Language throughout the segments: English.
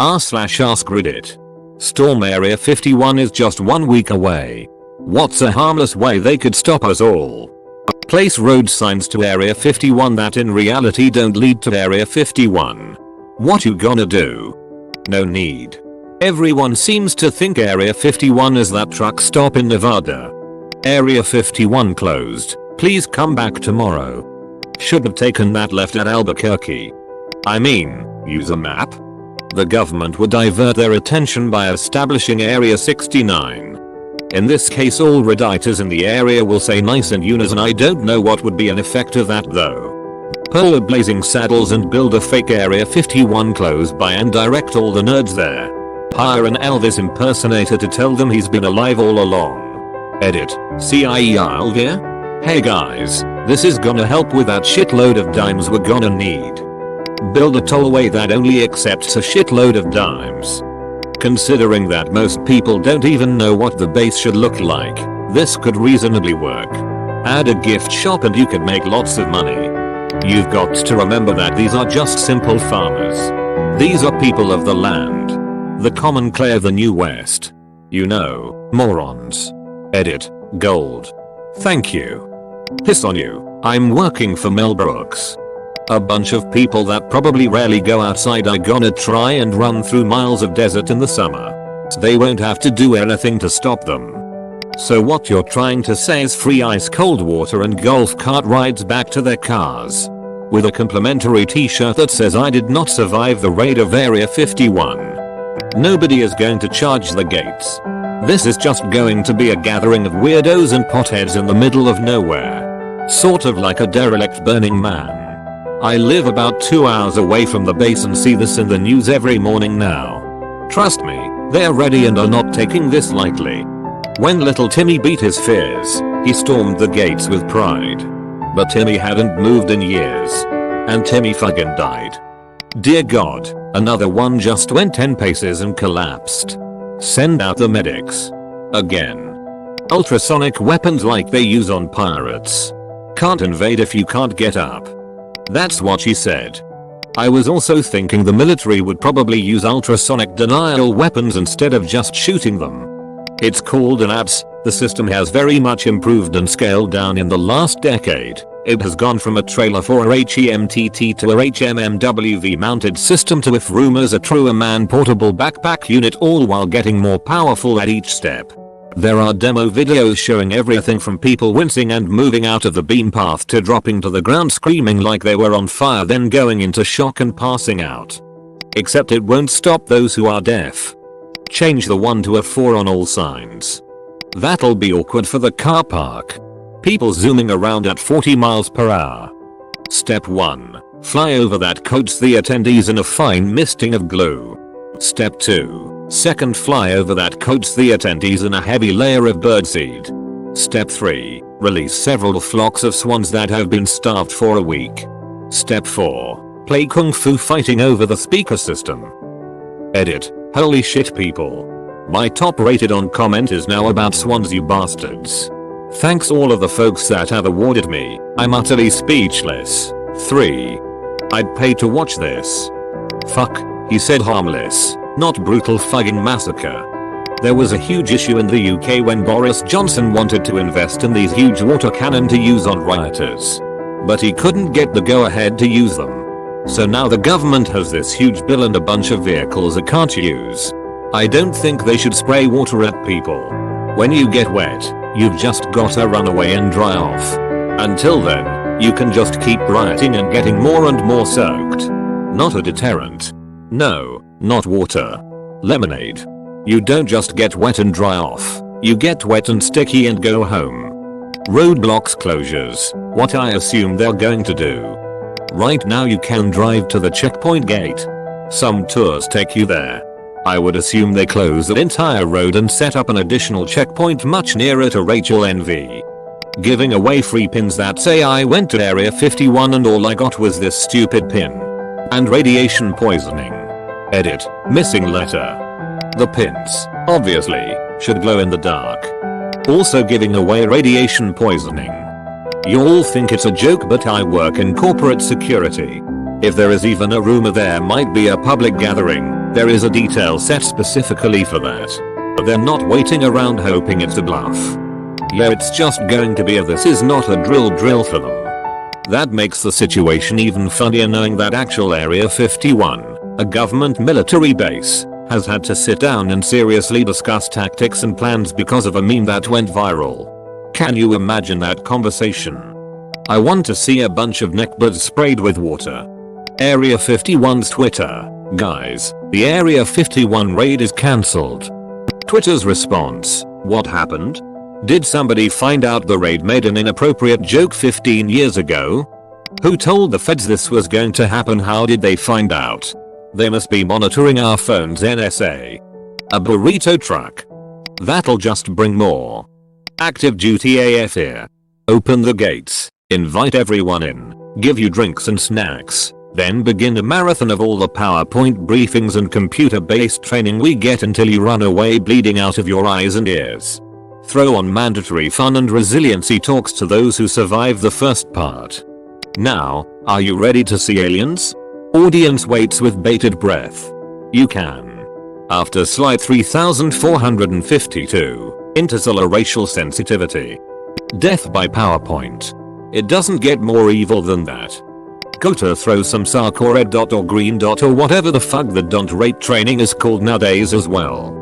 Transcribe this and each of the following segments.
r/askreddit. Storm Area 51 is just 1 week away. What's a harmless way they could stop us all? Place road signs to Area 51 that in reality don't lead to Area 51. What you gonna do? No need. Everyone seems to think Area 51 is that truck stop in Nevada. Area 51 closed. Please come back tomorrow. Should have taken that left at Albuquerque. I mean, use a map. The government would divert their attention by establishing Area 69. In this case all Reddites in the area will say nice in unison. I don't know what would be an effect of that though. Pull a blazing saddles and build a fake Area 51 close by and direct all the nerds there. Hire an Elvis impersonator to tell them he's been alive all along. Edit. CIE Alvia? Hey guys, this is gonna help with that shitload of dimes we're gonna need. Build a tollway that only accepts a shitload of dimes. Considering that most people don't even know what the base should look like, this could reasonably work. Add a gift shop and you could make lots of money. You've got to remember that these are just simple farmers. These are people of the land. The common clay of the New West. You know, morons. Edit. Gold. Thank you. Piss on you. I'm working for Mel Brooks. A bunch of people that probably rarely go outside are gonna try and run through miles of desert in the summer. They won't have to do anything to stop them. So what you're trying to say is free ice cold water and golf cart rides back to their cars. With a complimentary t-shirt that says I did not survive the raid of Area 51. Nobody is going to charge the gates. This is just going to be a gathering of weirdos and potheads in the middle of nowhere. Sort of like a derelict Burning Man. I live about 2 hours away from the base and see this in the news every morning now. Trust me, they're ready and are not taking this lightly. When little Timmy beat his fears, he stormed the gates with pride. But Timmy hadn't moved in years. And Timmy fucking died. Dear God, another one just went 10 paces and collapsed. Send out the medics. Again. Ultrasonic weapons like they use on pirates. Can't invade if you can't get up. That's what she said. I was also thinking the military would probably use ultrasonic denial weapons instead of just shooting them. It's called an ABS. The system has very much improved and scaled down in the last decade. It has gone from a trailer for a HEMTT to a HMMWV mounted system to, if rumors are true, a man-portable backpack unit, all while getting more powerful at each step. There are demo videos showing everything from people wincing and moving out of the beam path to dropping to the ground screaming like they were on fire, then going into shock and passing out. Except it won't stop those who are deaf. Change the 1 to a 4 on all signs. That'll be awkward for the car park. People zooming around at 40 miles per hour. Step 1. Fly over that coats the attendees in a fine misting of glue. Step 2. Second, fly over that coats the attendees in a heavy layer of birdseed. Step 3. Release several flocks of swans that have been starved for a week. Step 4. Play kung fu fighting over the speaker system. Edit. Holy shit people. My top rated on comment is now about swans, you bastards. Thanks all of the folks that have awarded me. I'm utterly speechless. 3. I'd pay to watch this. Fuck, he said harmless, not brutal fucking massacre. There was a huge issue in the UK when Boris Johnson wanted to invest in these huge water cannon to use on rioters. But he couldn't get the go ahead to use them. So now the government has this huge bill and a bunch of vehicles it can't use. I don't think they should spray water at people. When you get wet, you've just gotta run away and dry off. Until then, you can just keep rioting and getting more and more soaked. Not a deterrent. No, not water. Lemonade. You don't just get wet and dry off. You get wet and sticky and go home. Roadblocks closures. What I assume they're going to do. Right now you can drive to the checkpoint gate. Some tours take you there. I would assume they close the entire road and set up an additional checkpoint much nearer to Rachel NV. Giving away free pins that say I went to Area 51 and all I got was this stupid pin. And radiation poisoning. Edit. Missing letter. The pins, obviously, should glow in the dark. Also giving away radiation poisoning. You all think it's a joke, but I work in corporate security. If there is even a rumor there might be a public gathering, There is a detail set specifically for that. But they're not waiting around hoping it's a bluff. Yeah, it's just going to be a this is not a drill for them. That makes the situation even funnier knowing that actual Area 51, a government military base, has had to sit down and seriously discuss tactics and plans because of a meme that went viral. Can you imagine that conversation? I want to see a bunch of neckbeards sprayed with water. Area 51's Twitter. Guys, the Area 51 raid is cancelled. Twitter's response. What happened? Did somebody find out the raid made an inappropriate joke 15 years ago? Who told the feds this was going to happen? How did they find out? They must be monitoring our phones, NSA. A burrito truck. That'll just bring more. Active duty AF here. Open the gates, invite everyone in, give you drinks and snacks, then begin a marathon of all the PowerPoint briefings and computer-based training we get until you run away bleeding out of your eyes and ears. Throw on mandatory fun and resiliency talks to those who survive the first part. Now, are you ready to see aliens? Audience waits with bated breath. You can. After slide 3452, interstellar racial sensitivity. Death by PowerPoint. It doesn't get more evil than that. Go to throw some sarc or red dot or green dot or whatever the fuck the don't rate training is called nowadays as well.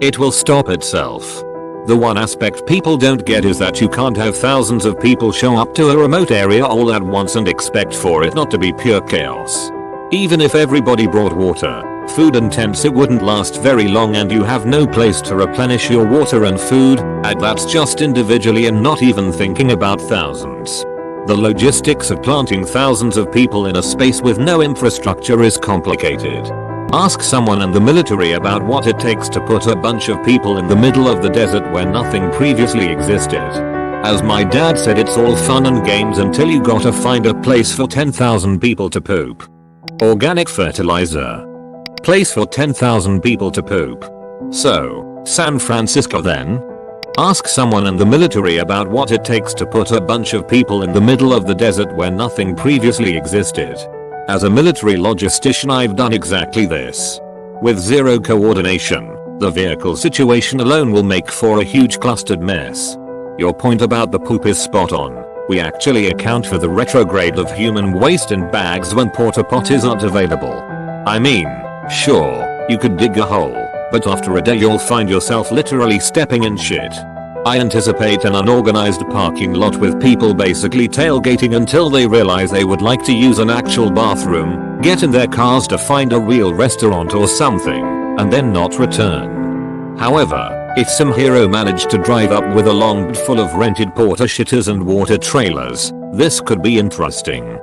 It will stop itself. The one aspect people don't get is that you can't have thousands of people show up to a remote area all at once and expect for it not to be pure chaos. Even if everybody brought water, food and tents, it wouldn't last very long and you have no place to replenish your water and food, and that's just individually and not even thinking about thousands. The logistics of planting thousands of people in a space with no infrastructure is complicated. Ask someone in the military about what it takes to put a bunch of people in the middle of the desert where nothing previously existed. As my dad said, it's all fun and games until you gotta find a place for 10,000 people to poop. Organic fertilizer. Place for 10,000 people to poop. So, San Francisco then? Ask someone in the military about what it takes to put a bunch of people in the middle of the desert where nothing previously existed. As a military logistician, I've done exactly this. With zero coordination, the vehicle situation alone will make for a huge clustered mess. Your point about the poop is spot on. We actually account for the retrograde of human waste in bags when porta potties aren't available. I mean, sure, you could dig a hole, but after a day you'll find yourself literally stepping in shit. I anticipate an unorganized parking lot with people basically tailgating until they realize they would like to use an actual bathroom, get in their cars to find a real restaurant or something, and then not return. However, if some hero managed to drive up with a long bed full of rented porta shitters and water trailers, this could be interesting.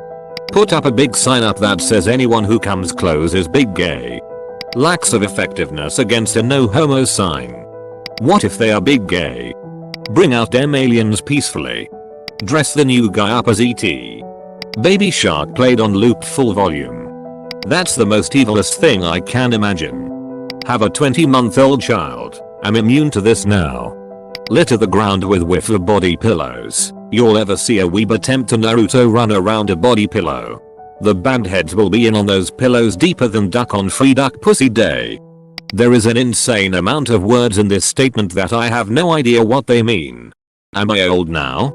Put up a big sign up that says anyone who comes close is big gay. Lacks of effectiveness against a no homo sign. What if they are big gay? Bring out them aliens peacefully. Dress the new guy up as E.T. Baby Shark played on loop full volume. That's the most evilest thing I can imagine. Have a 20-month-old child. I'm immune to this now. Litter the ground with whiff of body pillows. You'll ever see a weeb attempt to Naruto run around a body pillow. The bandheads will be in on those pillows deeper than duck on free duck pussy day. There is an insane amount of words in this statement that I have no idea what they mean. Am I old now?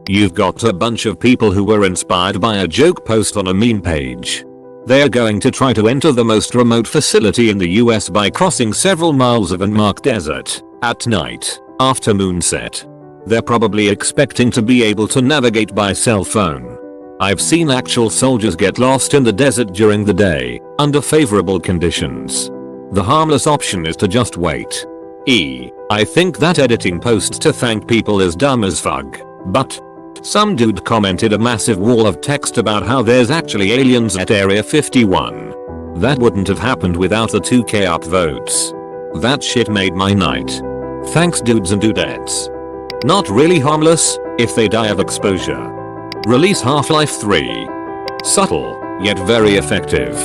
You've got a bunch of people who were inspired by a joke post on a meme page. They are going to try to enter the most remote facility in the US by crossing several miles of unmarked desert at night after moonset. They're probably expecting to be able to navigate by cell phone. I've seen actual soldiers get lost in the desert during the day under favorable conditions. The harmless option is to just wait. I think that editing posts to thank people is dumb as fuck, but some dude commented a massive wall of text about how there's actually aliens at Area 51. That wouldn't have happened without the 2k upvotes. That shit made my night. Thanks dudes and dudettes. Not really harmless if they die of exposure. Release Half-Life 3. Subtle, yet very effective.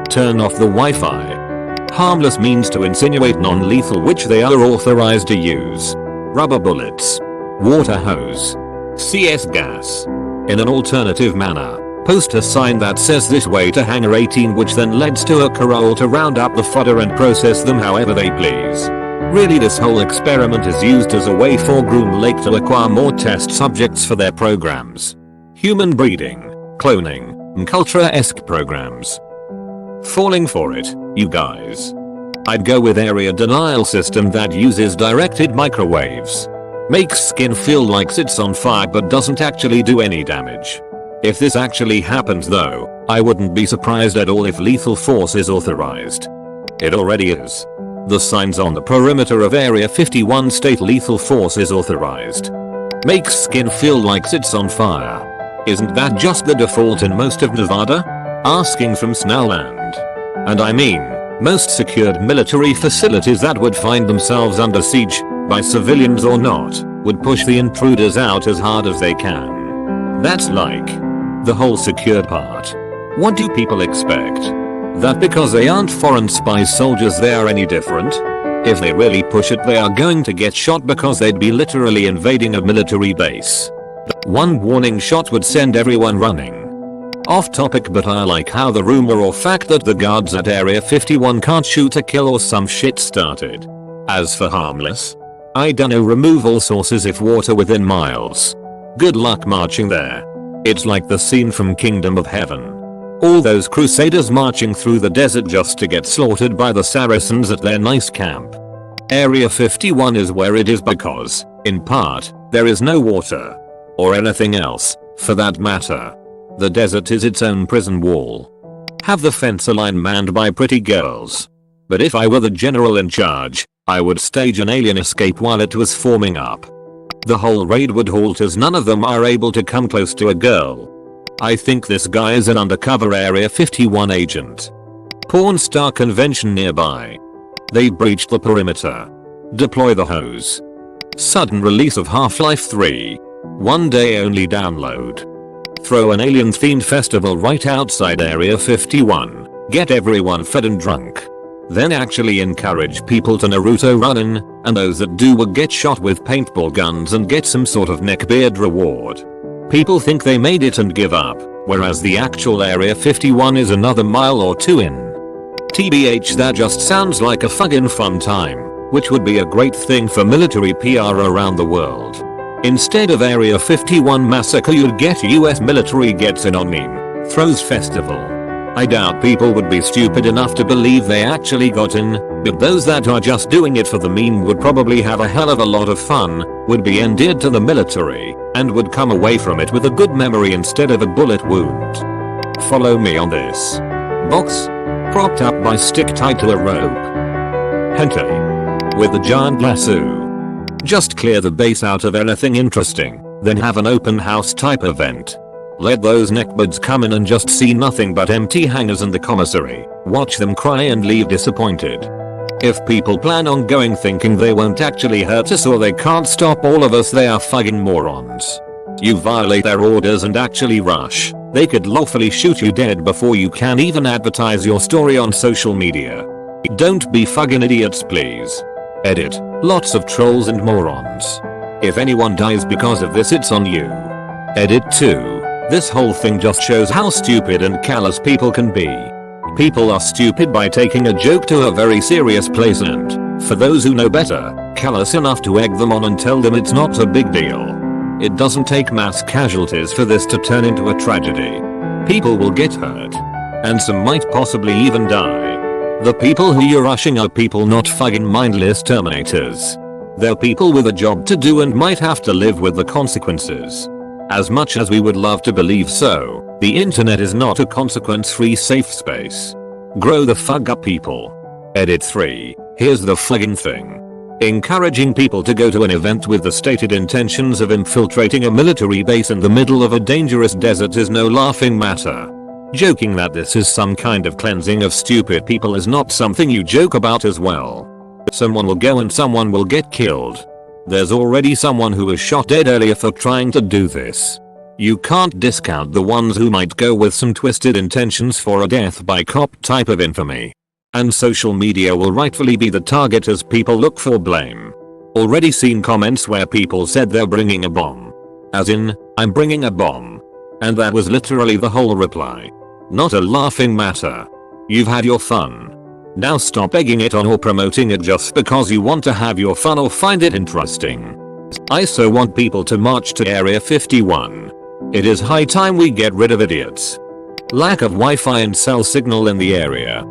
Turn off the Wi-Fi. Harmless means to insinuate non-lethal, which they are authorized to use. Rubber bullets. Water hose. CS gas. In an alternative manner. Post a sign that says this way to hangar 18, which then leads to a corral to round up the fodder and process them however they please. Really, this whole experiment is used as a way for Groom Lake to acquire more test subjects for their programs. Human breeding, cloning, and culture-esque programs. Falling for it, you guys. I'd go with area denial system that uses directed microwaves. Makes skin feel like it's on fire but doesn't actually do any damage. If this actually happens though, I wouldn't be surprised at all if lethal force is authorized. It already is. The signs on the perimeter of Area 51 state lethal force is authorized. Makes skin feel like it's on fire. Isn't that just the default in most of Nevada? Asking from Snowland. And I mean, most secured military facilities that would find themselves under siege, by civilians or not, would push the intruders out as hard as they can. That's like the whole secured part. What do people expect? That because they aren't foreign spy soldiers they are any different? If they really push it, they are going to get shot because they'd be literally invading a military base. One warning shot would send everyone running. Off topic, but I like how the rumor or fact that the guards at Area 51 can't shoot to kill or some shit started. As for harmless, I dunno, remove all sources if water within miles. Good luck marching there. It's like the scene from Kingdom of Heaven. All those crusaders marching through the desert just to get slaughtered by the Saracens at their nice camp. Area 51 is where it is because, in part, there is no water. Or anything else, for that matter. The desert is its own prison wall. Have the fence line manned by pretty girls. But if I were the general in charge, I would stage an alien escape while it was forming up. The whole raid would halt as none of them are able to come close to a girl. I think this guy is an undercover Area 51 agent. Porn star convention nearby. They breached the perimeter. Deploy the hose. Sudden release of Half-Life 3. One day only download. Throw an alien themed festival right outside Area 51. Get everyone fed and drunk. Then actually encourage people to Naruto run in, and those that do will get shot with paintball guns and get some sort of neckbeard reward. People think they made it and give up, whereas the actual Area 51 is another mile or two in. TBH, that just sounds like a fucking fun time, which would be a great thing for military PR around the world. Instead of Area 51 massacre, you'd get US military gets in on meme, throws festival. I doubt people would be stupid enough to believe they actually got in, but those that are just doing it for the meme would probably have a hell of a lot of fun, would be endeared to the military, and would come away from it with a good memory instead of a bullet wound. Follow me on this. Box. Propped up by stick tied to a rope. Hentai. With a giant lasso. Just clear the base out of anything interesting, then have an open house type event. Let those neckbeards come in and just see nothing but empty hangars in the commissary, watch them cry and leave disappointed. If people plan on going thinking they won't actually hurt us or they can't stop all of us, they are fucking morons. You violate their orders and actually rush, they could lawfully shoot you dead before you can even advertise your story on social media. Don't be fucking idiots, please. Edit. Lots of trolls and morons. If anyone dies because of this, it's on you. Edit 2. This whole thing just shows how stupid and callous people can be. People are stupid by taking a joke to a very serious place and, for those who know better, callous enough to egg them on and tell them it's not a big deal. It doesn't take mass casualties for this to turn into a tragedy. People will get hurt. And some might possibly even die. The people who you're rushing are people, not fucking mindless terminators. They're people with a job to do and might have to live with the consequences. As much as we would love to believe so, the internet is not a consequence-free safe space. Grow the fuck up, people. Edit 3. Here's the fucking thing. Encouraging people to go to an event with the stated intentions of infiltrating a military base in the middle of a dangerous desert is no laughing matter. Joking that this is some kind of cleansing of stupid people is not something you joke about as well. Someone will go and someone will get killed. There's already someone who was shot dead earlier for trying to do this. You can't discount the ones who might go with some twisted intentions for a death by cop type of infamy. And social media will rightfully be the target as people look for blame. Already seen comments where people said they're bringing a bomb. As in, I'm bringing a bomb. And that was literally the whole reply. Not a laughing matter. You've had your fun. Now stop egging it on or promoting it just because you want to have your fun or find it interesting. I so want people to march to Area 51. It is high time we get rid of idiots. Lack of Wi-Fi and cell signal in the area.